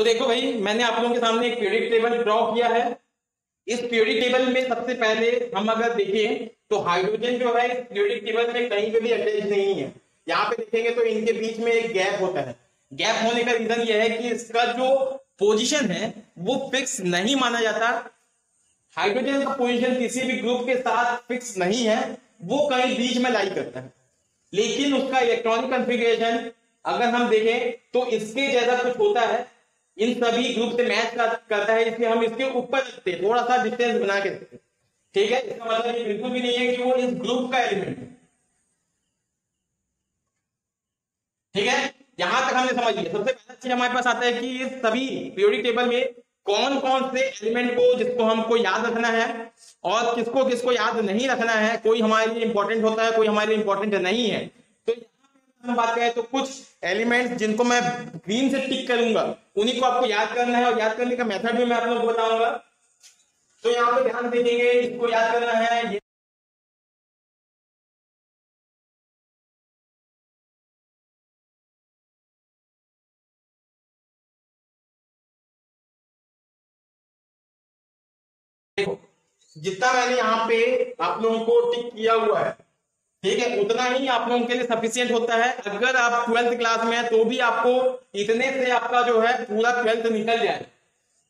तो देखो भाई, मैंने आप लोगों के सामने एक पीरियडिक टेबल ड्रॉ किया है। इस पीरियडिक टेबल में सबसे पहले हम अगर देखें तो हाइड्रोजन जो है इस पीरियडिक टेबल में कहीं पे भी अटैच नहीं है। यहाँ पे देखेंगे तो इनके बीच में एक गैप होता है। गैप होने का रीजन यह है कि इसका जो पोजीशन है वो फिक्स नहीं माना जाता। हाइड्रोजन का पोजीशन किसी भी ग्रुप के साथ फिक्स नहीं है, वो कहीं बीच में लाई करता है। लेकिन उसका इलेक्ट्रॉनिक कॉन्फ़िगरेशन अगर हम देखें तो इसके जैसा कुछ होता है, इन सभी ग्रुप से मैच करता है, इसलिए हम इसके ऊपर रखते हैं, थोड़ा सा डिस्टेंस बना के रखते हैं। ठीक है, इसका मतलब ये बिल्कुल भी नहीं है कि वो इस ग्रुप का एलिमेंट है। ठीक है, यहां तक हमने समझ लिया। सबसे पहला चीज हमारे पास आता है कि इस सभी पीरियोडिक टेबल में कौन कौन से एलिमेंट को जिसको हमको याद रखना है और किसको किसको याद नहीं रखना है। कोई हमारे लिए इंपॉर्टेंट होता है, कोई हमारे लिए इंपॉर्टेंट नहीं है। तो हम बात करें तो कुछ एलिमेंट्स जिनको मैं ग्रीन से टिक करूंगा उन्हीं को आपको याद करना है, और याद करने का मेथड भी मैं आप लोगों को बताऊंगा। तो यहाँ पे ध्यान देंगे, इसको याद करना है। देखो, जितना मैंने यहाँ पे आप लोगों को टिक किया हुआ है, ठीक है, उतना ही आप लोगों के लिए सफिशियंट होता है। अगर आप 12th क्लास में है तो भी आपको इतने से आपका जो है पूरा 12th निकल जाए।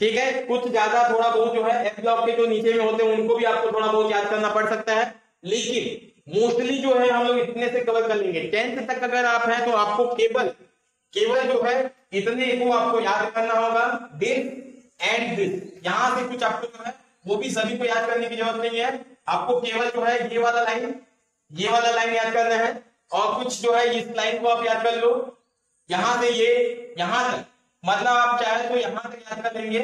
ठीक है, कुछ ज्यादा थोड़ा बहुत जो है एफ ब्लॉक के जो नीचे में होते हैं उनको भी आपको थोड़ा बहुत याद करना पड़ सकता है, लेकिन मोस्टली जो है हम लोग इतने से कवर कर लेंगे। 10th तक अगर आप हैं तो आपको केवल केवल जो है इतने को आपको याद करना होगा, दिस एंड दिस। यहां से कुछ आपको जो है वो भी सभी को याद करने की जरूरत नहीं है। आपको केवल जो है ये वाला लाइन याद करना है, और कुछ जो है इस लाइन को आप याद कर लो। यहां से ये यहां तक, मतलब आप चाहे तो यहां तक याद कर लेंगे,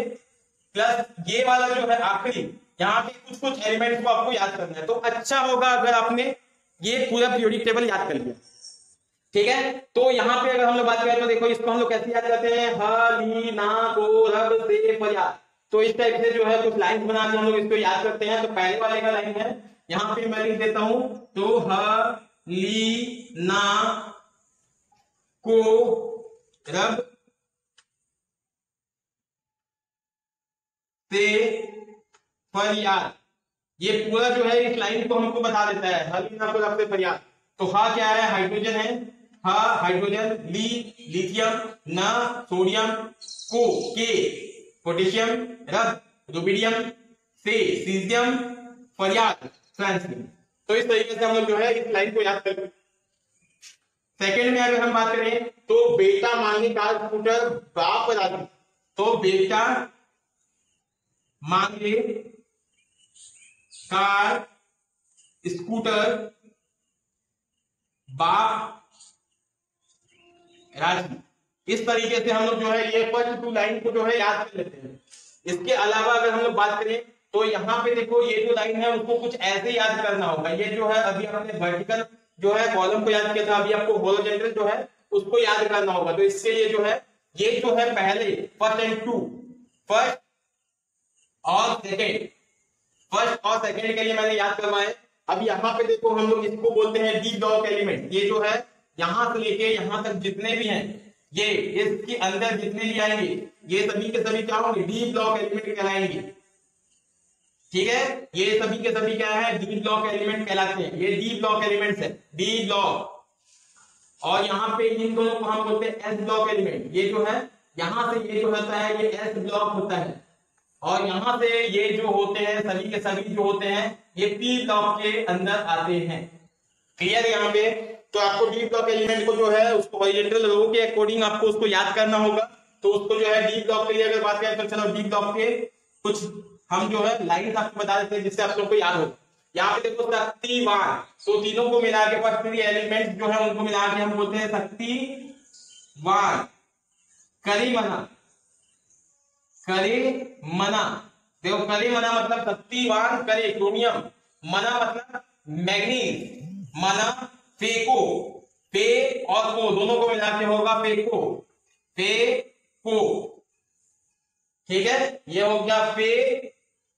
प्लस ये वाला जो है आखिरी, यहाँ पे कुछ कुछ एलिमेंट्स को आपको याद करना है। तो अच्छा होगा अगर आपने ये पूरा पीरियोडिक टेबल याद कर लिया। ठीक है, तो यहाँ पे अगर हम लोग बात करें तो देखो इसको हम लोग कैसे याद करते हैं, ह ली ना को रब से फरियाद। तो इस टाइप से जो है कुछ लाइन बना के हम लोग इसको याद करते हैं। तो पहले वाले का लाइन है, यहाँ पे मैं लिख देता हूं, तो ह ली ना को रब से फरियाद। ये पूरा जो है इस लाइन को हमको बता देता है, हलीना को रब से फरियाद। तो हा क्या है, हाइड्रोजन है, हा हाइड्रोजन, ली लिथियम, ना सोडियम, को के पोटेशियम, रब रुबिडियम, से सीजियम, फरियाद फ्रांसियम। तो इस तरीके से हम लोग जो है इस लाइन को याद कर। सेकेंड में अगर हम बात करें तो बेटा मांगे कार स्कूटर बाप राजी। तो बेटा मांगे कार स्कूटर बाप राजी। इस तरीके से हम लोग जो है ये फर्स्ट टू लाइन को जो है याद कर लेते हैं। इसके अलावा अगर हम लोग बात करें तो यहाँ पे देखो ये जो लाइन है उसको कुछ ऐसे याद करना होगा। ये जो है अभी आपने वर्टिकल जो है कॉलम को याद किया था, अभी आपको हॉरिजॉन्टल जो है उसको याद करना होगा। तो इसके लिए जो है ये जो है पहले फर्स्ट एंड टू, फर्स्ट और सेकेंड, फर्स्ट और सेकेंड के लिए मैंने याद करवाए। अब यहाँ पे देखो हम लोग इसको बोलते हैं डी ब्लॉक एलिमेंट। ये जो है यहां से लेके यहां तक जितने भी हैं, ये इसके अंदर जितने भी आएंगे ये सभी के सभी क्या होंगे, डी ब्लॉक एलिमेंट कहलाएंगे। ठीक है, ये सभी के सभी क्या है, डी ब्लॉक एलिमेंट कहलाते हैं। ये डी ब्लॉक एलिमेंट्स है, डी ब्लॉक। और यहाँ पे इन दोनों को हम बोलते हैं एस ब्लॉक एलिमेंट। ये जो है यहां से ये जो होता है ये एस ब्लॉक होता है, और यहां से ये जो होते हैं सभी के सभी जो होते हैं ये पी ब्लॉक के अंदर आते हैं। क्लियर यहाँ पे? तो आपको डी ब्लॉक एलिमेंट को जो है उसको हॉरिजॉन्टल रो के अकॉर्डिंग आपको उसको याद करना होगा। तो उसको जो है डी ब्लॉक के लिए अगर बात करें तो चलो डी ब्लॉक के कुछ हम जो है लाइन आपको बता देते हैं जिससे आप लोग को याद हो। यहाँ पे देखो शक्तिवान, तो तीनों को मिला के फर्स्ट थ्री एलिमेंट जो है उनको मिला के हम बोलते हैं शक्तिवान। करीमना, करे मना, देखो करे मना मतलब शक्तिवान, करे क्रोमियम, मना मतलब मैग्नीज, मना फेको, फे और को दोनों को मिला के होगा फेको, फे को। ठीक है, ये हो गया फे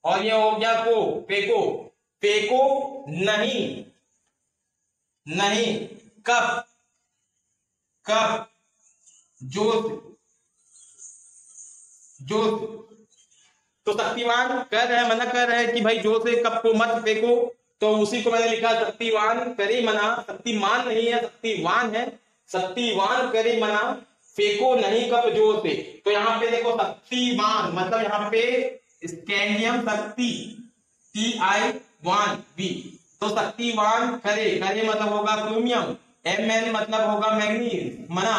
और ये हो गया को, फेको। फेको नहीं, नहीं कप, कप जोश, जोर से। तो शक्तिवान कर रहे हैं, मना कर रहे हैं कि भाई जोर से कप को मत फेंको, तो उसी को मैंने लिखा शक्तिवान करे मना, शक्तिमान नहीं है शक्तिवान है, शक्तिवान करे मना फेंको नहीं कप जोर से। तो यहाँ पे देखो शक्तिवान मतलब यहाँ पे स्कैंडियम शक्ति Ti1V, तो शक्तिवान करे, करे मतलब होगा क्रोमियम, Mn मतलब होगा मैग्नीज, मना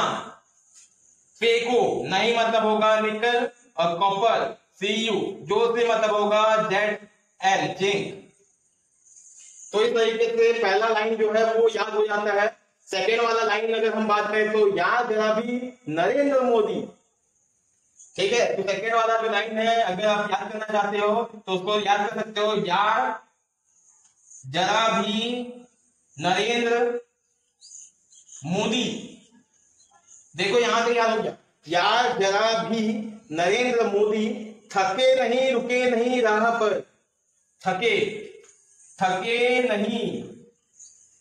फेंको नहीं मतलब होगा निकल, और कॉपर Cu जो से मतलब होगा Zn जिंक। तो इस तरीके से पहला लाइन जो है वो याद हो जाता है। सेकेंड वाला लाइन अगर हम बात करें तो याद जरा भी नरेंद्र मोदी, ठीक है। तो सेकेंड वाला जो लाइन है अगर आप याद करना चाहते हो तो उसको याद कर सकते हो, याद जरा भी नरेंद्र मोदी। देखो यहां से याद हो गया, याद जरा भी नरेंद्र मोदी थके नहीं रुके नहीं राह पर, थके थके नहीं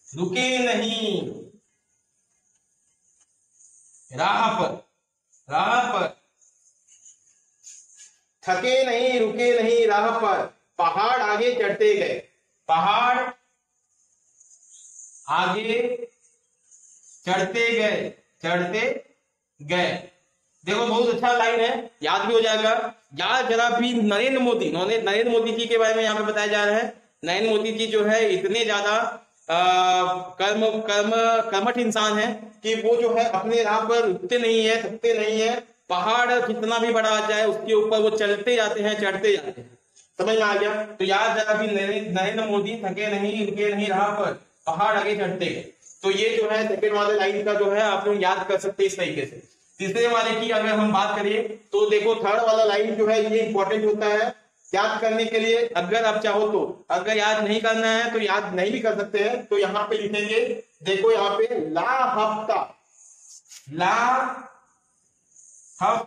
रुके नहीं राह पर, राह पर थके नहीं रुके नहीं राह पर, पहाड़ आगे चढ़ते गए, पहाड़ आगे चढ़ते गए, चढ़ते गए। देखो बहुत अच्छा लाइन है, याद भी हो जाएगा। याद जरा भी नरेंद्र मोदी, नरेंद्र मोदी जी के बारे में यहाँ पे बताया जा रहा है। नरेंद्र मोदी जी जो है इतने ज्यादा कर्मठ इंसान है कि वो जो है अपने राह पर रुकते नहीं है, थकते नहीं है, पहाड़ कितना भी बड़ा आ जाए उसके ऊपर वो चलते जाते हैं, चढ़ते जाते हैं। समझ में आ गया। तो याद जरा भी नरेंद्र मोदी थके नहीं रुके नहीं राह पर, पहाड़ आगे चढ़ते गए। तो ये जो है सेकेंड वाले लाइन का जो है आप लोग याद कर सकते हैं इस तरीके से। तीसरे वाले की अगर हम बात करें तो देखो थर्ड वाला लाइन जो है ये इंपॉर्टेंट होता है याद करने के लिए। अगर आप चाहो तो, अगर याद नहीं करना है तो याद नहीं भी कर सकते हैं। तो यहाँ पे लिखेंगे, देखो यहाँ पे ला हफ्ता, ला हफ्ता,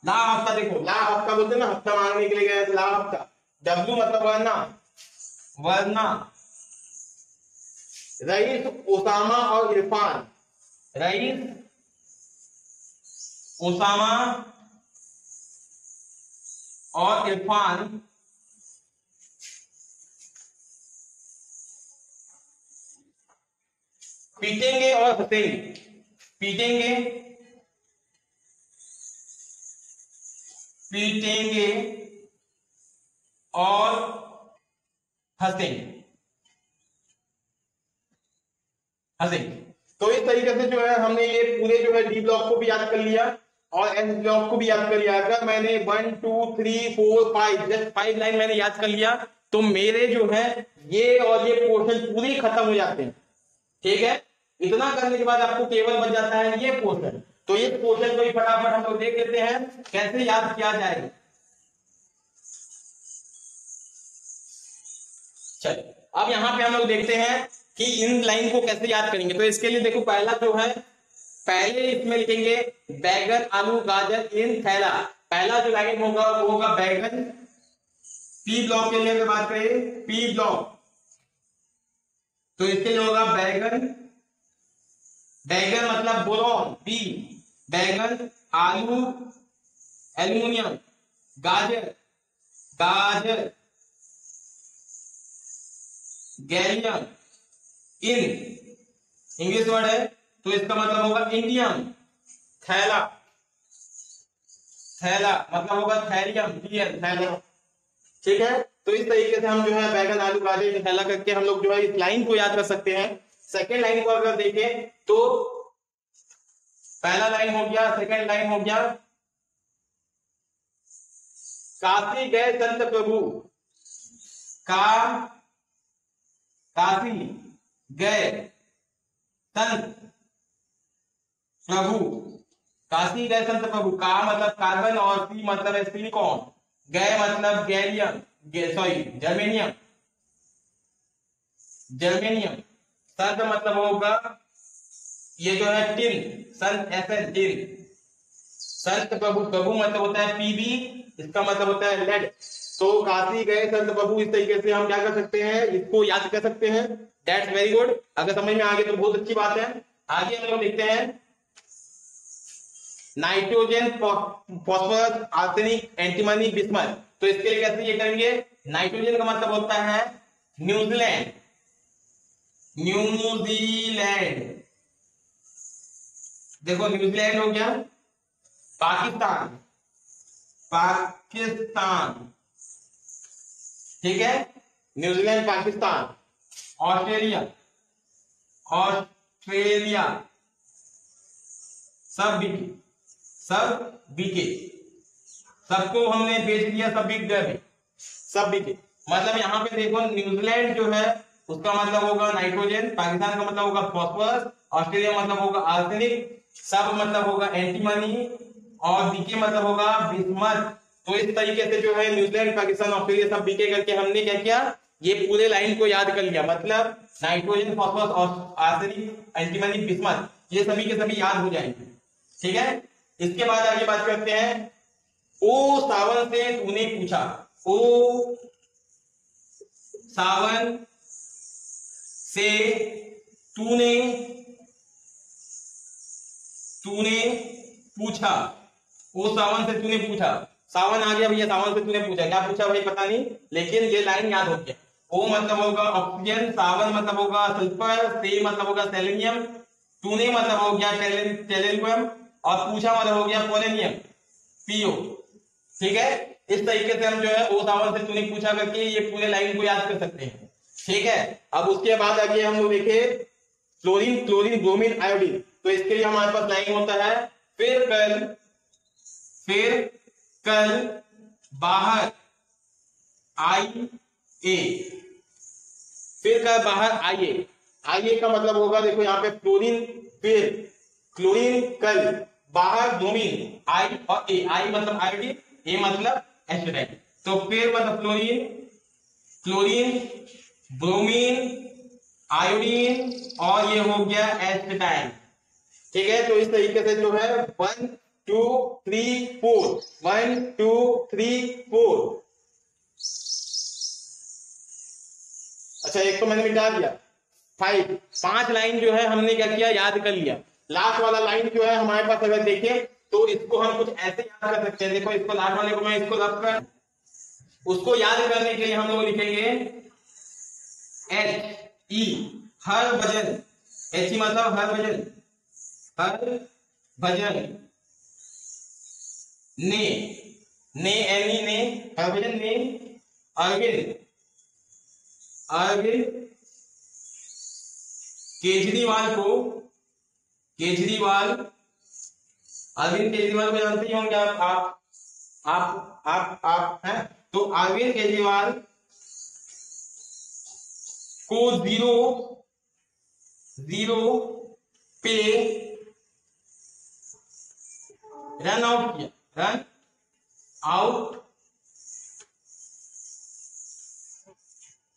ला हफ्ता। देखो ला हफ्ता बोलते हैं ना, हफ्ता मांगने के लिए गए ला हफ्ता। डब्ल्यू मतलब वरना, वरना। रईस ओसामा और इरफान, रईस ओसामा और इरफान पीटेंगे और हंसेंगे, पीटेंगे, पीटेंगे और हंसेंगे, हंसेंगे। तो इस तरीके से जो है हमने ये पूरे जो है डी ब्लॉक को भी याद कर लिया और एस ब्लॉक को भी याद कर लिया। अगर मैंने 1 2 3 4 5 जस्ट 5 लाइन मैंने याद कर लिया तो मेरे जो है ये और ये पोर्शन पूरे खत्म हो जाते हैं, ठीक है। इतना करने के बाद आपको केवल बच जाता है ये पोर्शन। तो ये पोर्शन को ही फटाफट हम लोग देख लेते हैं कैसे याद किया जाएगा। चलिए अब यहां पे हम लोग देखते हैं कि इन लाइन को कैसे याद करेंगे। तो इसके लिए देखो पहला जो है, पहले इसमें लिखेंगे बैगन आलू गाजर इन थैला। पहला जो लाइन होगा वो होगा बैगन, पी ब्लॉक के लिए अगर बात करें पी ब्लॉक तो इसके लिए होगा बैगन, बैगन मतलब बोरॉन बी, बैगन, आलू एल्यूमिनियम, गाजर, गाजर गैलियम, इन इंग्लिश वर्ड है तो इसका मतलब होगा इंडियम, थैला, थैला मतलब होगा थैलियम, थैला, ठीक है। तो इस तरीके से हम जो है बैगन आलू गाजर थैला करके हम लोग जो है इस लाइन को याद कर सकते हैं। सेकेंड लाइन को अगर देखें तो पहला लाइन हो गया, सेकेंड लाइन हो गया काशी गए संत प्रभु, काशी गए संत प्रभु, काशी गए संत प्रभु। का मतलब कार्बन और सी मतलब है सिलिकॉन, गए मतलब गैलियम, सॉरी जर्मेनियम, जर्मेनियम। संत मतलब होगा ये जो है टिन, संत एसएन टिन। संत प्रभु, प्रभु मतलब होता है पीबी, इसका मतलब होता है लेड। तो काशी गए संत प्रभु, इस तरीके से हम क्या कर सकते हैं, इसको याद कर सकते हैं। That's very good. अगर समझ में आ गया तो बहुत अच्छी बात है। आगे हम लोग लिखते हैं nitrogen, phosphorus, arsenic, antimony, bismuth. तो इसके लिए कैसे ये करेंगे? नाइट्रोजन का मतलब होता है न्यूजीलैंड, न्यूजीलैंड। देखो न्यूजीलैंड हो गया, पाकिस्तान, पाकिस्तान, ठीक है, न्यूजीलैंड, पाकिस्तान, ऑस्ट्रेलिया, ऑस्ट्रेलिया, सब बिके, सब बिके, सबको हमने बेच दिया, सब बिक गए, सब बिके। मतलब यहाँ पे देखो न्यूजीलैंड जो है उसका मतलब होगा नाइट्रोजन, पाकिस्तान का मतलब होगा फॉस्फोरस, ऑस्ट्रेलिया मतलब होगा आर्सेनिक, सब मतलब होगा एंटीमनी, और बीके मतलब होगा बिस्मथ। तो इस तरीके से जो है न्यूजीलैंड, पाकिस्तान, ऑस्ट्रेलिया सब बीके करके हमने क्या किया, ये पूरे लाइन को याद कर लिया। मतलब nitrogen, phosphorus, arsenic, antimony, bismuth, ये सभी के सभी याद हो जाएंगे, ठीक है। इसके बाद आगे बात करते हैं, ओ सावन से तूने पूछा, ओ सावन से तूने पूछा, ओ सावन से तूने पूछा, सावन आ गया भैया, सावन से तूने पूछा, क्या पूछा भाई पता नहीं, लेकिन ये लाइन याद हो गया। ओ मतलब होगा ऑक्सीजन, सावन मतलब होगा सल्फर, से मतलब होगा सेलेनियम, तूने मतलब हो गया टेलियम, और पूछा मतलब हो गया पोलेनियम, पीओ, ठीक है। इस तरीके से हम जो है ओ सावन से तूने पूछा करके ये पूरे लाइन को याद कर सकते हैं, ठीक है। अब उसके बाद आगे हम लोग देखे फ्लोरीन, क्लोरीन, ब्रोमीन, आयोडीन। तो इसके लिए हमारे पास लाइन होता है, फिर कल बाहर आइए, फिर कल बाहर आइए। आइए का मतलब होगा, देखो यहाँ पे फ्लोरीन, फिर क्लोरीन, कल बाहर ब्रोमीन, आई और ए, आई मतलब आयोडीन, ए मतलब एसिडाइन। तो फिर मतलब क्लोरीन, ब्रोमीन, आयोडीन, और ये हो गया एसिडाइन, ठीक है। तो इस तरीके से जो है 1 2 3 4, 1 2 3 4। अच्छा एक तो मैंने मिटा दिया, 5 लाइन जो है हमने क्या किया, याद कर लिया। लास्ट वाला लाइन जो है हमारे पास अगर देखें तो इसको हम कुछ ऐसे याद कर सकते हैं। देखो इसको लास्ट वाले को मैं इसको रख कर, उसको याद करने के लिए हम लोग लिखेंगे एच ई, हर भजन, एच ई मतलब हर भजन, हर भजन, ने एनी ने, हर भजन ने, अरविंद, अरविंद केजरीवाल को, केजरीवाल, अरविंद केजरीवाल को जानते ही होंगे आप हैं। तो अरविंद केजरीवाल को 0 पे रन आउट किया, रन आउट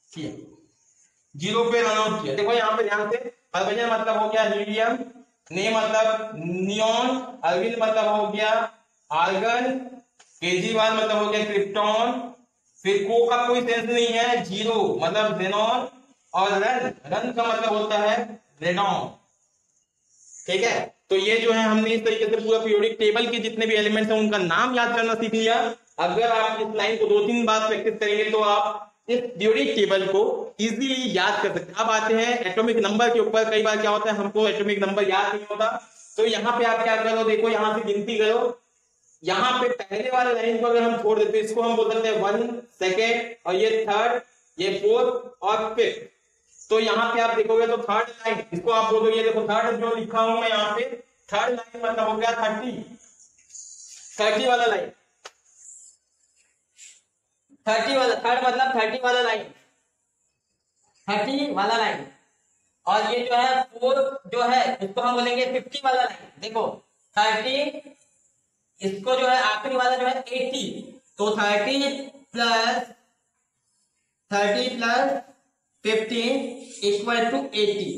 किया, 0 पे रन आउट किया। देखो यहाँ पे ध्यान से, हरभजन मतलब हो गया हीलियम, ने मतलब नियॉन, अरविंद मतलब हो गया आर्गन, केजरीवाल मतलब हो गया क्रिप्टॉन, फिर को का कोई सेंस नहीं है, 0 मतलब जेनॉन, और रन का मतलब होता है रेडॉन, ठीक है। तो ये जो है हमने इस तरीके से पूरा पीरियोडिक टेबल के जितने भी एलिमेंट्स हैं उनका नाम याद करना सीख लिया। अगर आप इस लाइन को 2-3 बार प्रैक्टिस करेंगे तो आप इस पीरियोडिक टेबल को इजीली याद कर सकते हैं। अब आते हैं एटॉमिक नंबर के ऊपर। कई बार क्या होता है हमको एटॉमिक नंबर याद नहीं होता, तो यहाँ पे आप क्या करो, देखो यहाँ से गिनती करो। यहाँ पे पहले वाले लाइन को अगर हम छोड़ देते इसको हम बोल सकते हैं 1 सेकेंड, और ये 3rd, ये 4th और 5th। तो यहाँ पे आप देखोगे तो 3rd लाइन, इसको आप बोलोगे, ये देखो 3rd जो लिखा हूं मैं यहाँ पे, 3rd लाइन मतलब हो गया 30 वाला लाइन, 30 वाला, 3rd मतलब 30 वाला लाइन, 30 वाला लाइन। और ये जो है 4 जो है इसको हम बोलेंगे 50 वाला लाइन। देखो 30, इसको जो है आखिरी वाला जो है 80, तो 30 प्लस 15 इक्वल टू 80।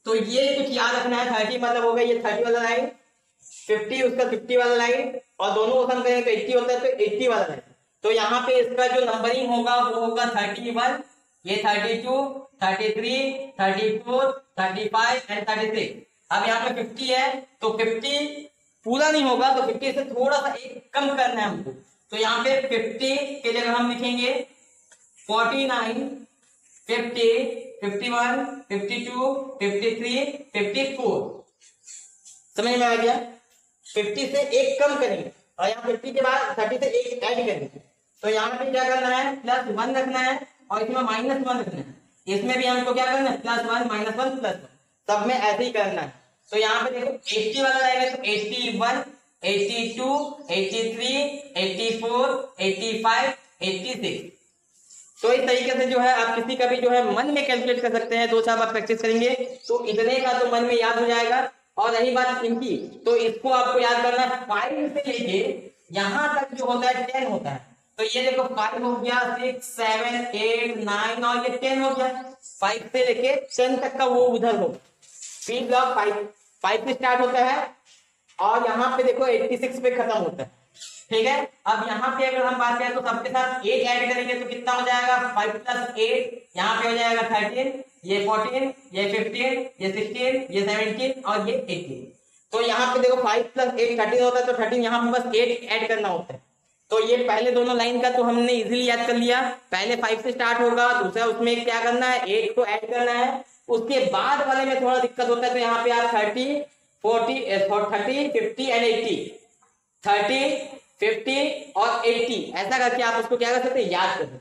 तो ये कुछ याद रखना है, 30 मतलब हो गया ये 30 वाला लाइन, 50 उसका 50 वाला लाइन, और दोनों को सम करेंगे तो 80 होता है, तो 80 वाला लाइन। तो यहाँ पे इसका जो नंबरिंग होगा वो होगा 31, ये 32, 33, 34, 35 एंड 36। अब यहाँ पे 50 है तो 50 पूरा नहीं होगा, तो 50 से थोड़ा सा एक कम करना है हमको। तो यहाँ पे 50 के जगह हम लिखेंगे 49, 50, 51, 52, 53, 54। समझ में आ गया? 50 से एक कम करेंगे और यहाँ 50 के बाद 30 से एक ऐड करेंगे। तो यहाँ पे क्या करना है, +1 रखना है और इसमें -1 रखना है। इसमें भी हमको क्या करना है, +1 -1 +1, सब में ऐसे ही करना है। तो यहाँ पे देखो 80 वाला रहेगा तो 81, 82, 83, 84, 85, 86। तो इस तरीके से जो है आप किसी का भी जो है मन में कैलकुलेट कर सकते हैं। 2-4 बार प्रैक्टिस करेंगे तो इतने का तो मन में याद हो जाएगा। और रही बात इनकी, तो इसको आपको याद करना है 5 से लेके यहां तक जो होता है 10 होता है। तो ये देखो 5 हो गया, 6, 7, 8, 9 और ये 10 हो गया। 5 से लेके 10 तक का वो उधर हो। पी ब्लॉक 5 से स्टार्ट होता है और यहाँ पे देखो 86 पे खत्म होता है। ठीक है, अब यहाँ पे अगर हम बात करें तो सबके साथ 8 ऐड करेंगे तो कितना हो जाएगा, 5 + 8, यहाँ पे हो जाएगा 13, ये 14, ये 15, ये 16, ये 17 और ये 18। तो यहाँ पे देखो 5 + 8 13 होता है, तो 13 यहाँ पे बस 8 ऐड करना होता है। तो ये पहले दोनों लाइन का तो हमने इजीली याद कर लिया। पहले 5 से स्टार्ट होगा, दूसरा उसमें क्या करना है, 8 को ऐड करना है। उसके बाद वाले में थोड़ा दिक्कत होता है, तो यहाँ पे आप 30, 40, 30, 50 एंड 80, 30, 50 और 80 ऐसा करके आप उसको क्या कर सकते हैं, याद कर सकते।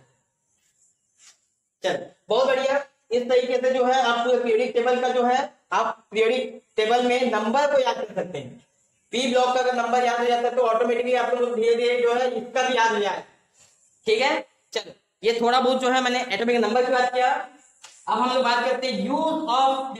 चल बहुत बढ़िया। इस तरीके से जो है आप पीरियडिक टेबल का जो है आप पीरियडिक टेबल में नंबर को याद कर सकते हैं। पी ब्लॉक का अगर नंबर याद हो जाता है तो ऑटोमेटिकली आप लोग धीरे धीरे जो है इसका भी याद हो जाए। ठीक है, चलो ये थोड़ा बहुत जो है मैंने एटॉमिक नंबर की बात किया। अब हम लोग बात करते हैं यूज ऑफ